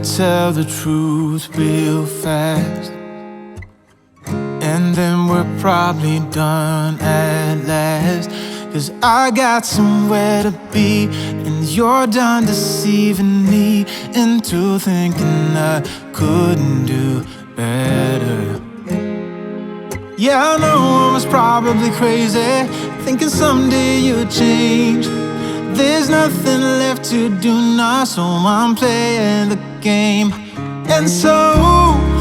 tell the truth real fast, and then we're probably done at last. 'Cause I got somewhere to be, and you're done deceiving me into thinking I couldn't do better. Yeah, I know I was probably crazy, thinking someday you'd change. There's nothing left to do now, so I'm playing the game. And so,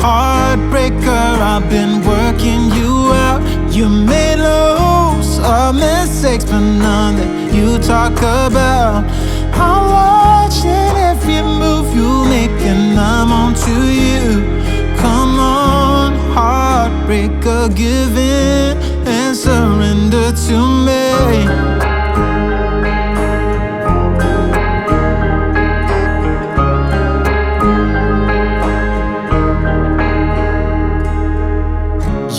heartbreaker, I've been working you out. You made loads of mistakes, but none that you talk about. I'm watching every move you make, and I'm on to you. Come on, heartbreaker, give in and surrender to me.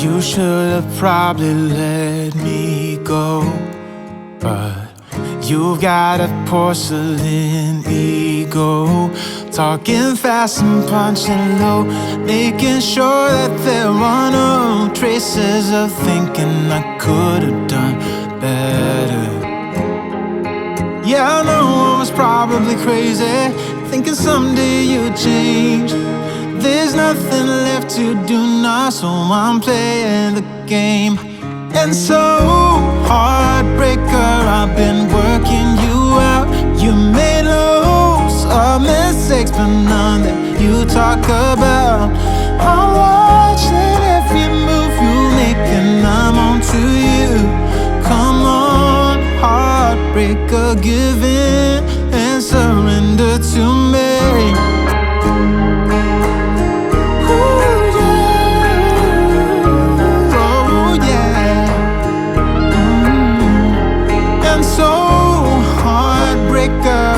You should have probably let me go, but you've got a porcelain ego, talking fast and punching low, making sure that there are no traces of thinking I could have done better. Yeah, I know I was probably crazy, thinking someday you'd change. There's nothing left to do now, so I'm playing the game. And so, heartbreaker, I've been working you out. You made loads of mistakes, but none that you talk about. I'm watching every move you make, and I'm on to you. Come on, heartbreaker, give in and surrender to me.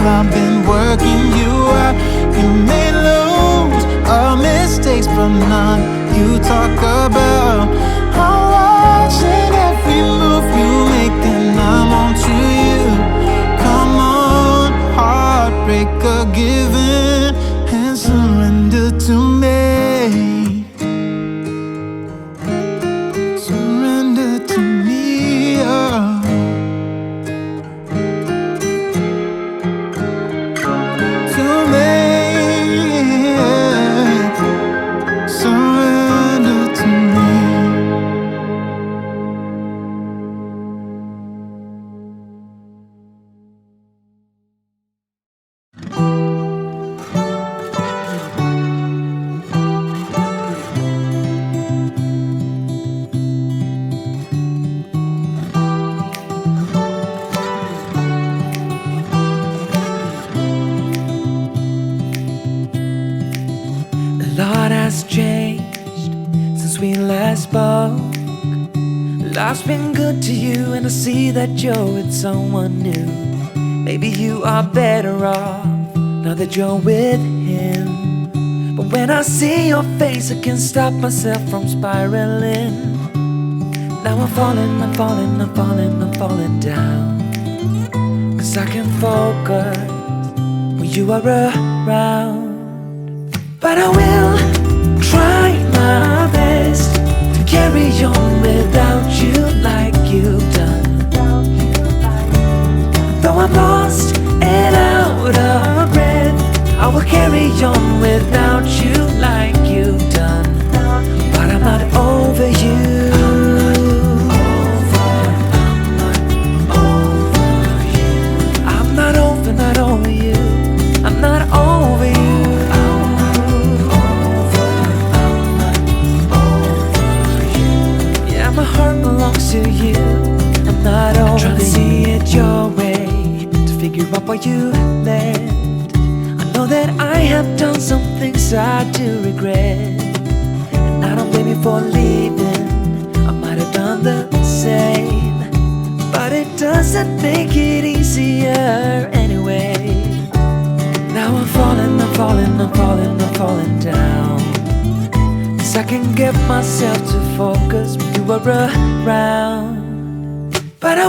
I've been working you out. You made loads of mistakes, but none you talk about. I'm watching every move you make, and I'm on to you. Come on, heartbreaker, give in and surrender to me. Surrender to me, oh. Changed since we last spoke. Life's been good to you, and I see that you're with someone new. Maybe you are better off now that you're with him. But when I see your face, I can't stop myself from spiraling. Now I'm falling, I'm falling, I'm falling, I'm falling down. 'Cause I can focus when you are around. But I will try my best to carry on without you like you've done. Though I'm lost and out of breath, I will carry on without you like you've done. But I'm not over you. I'm not over you. I'm not over you. My heart belongs to you. I'm not over. I'm trying to see it your way, to figure out why you left. I know that I have done some things I do regret, and I don't blame you for leaving. I might have done the same, but it doesn't make it easier anyway. Now I'm falling, I'm falling, I'm falling, I'm falling down. 'Cause I can get myself to focus when you are around. But I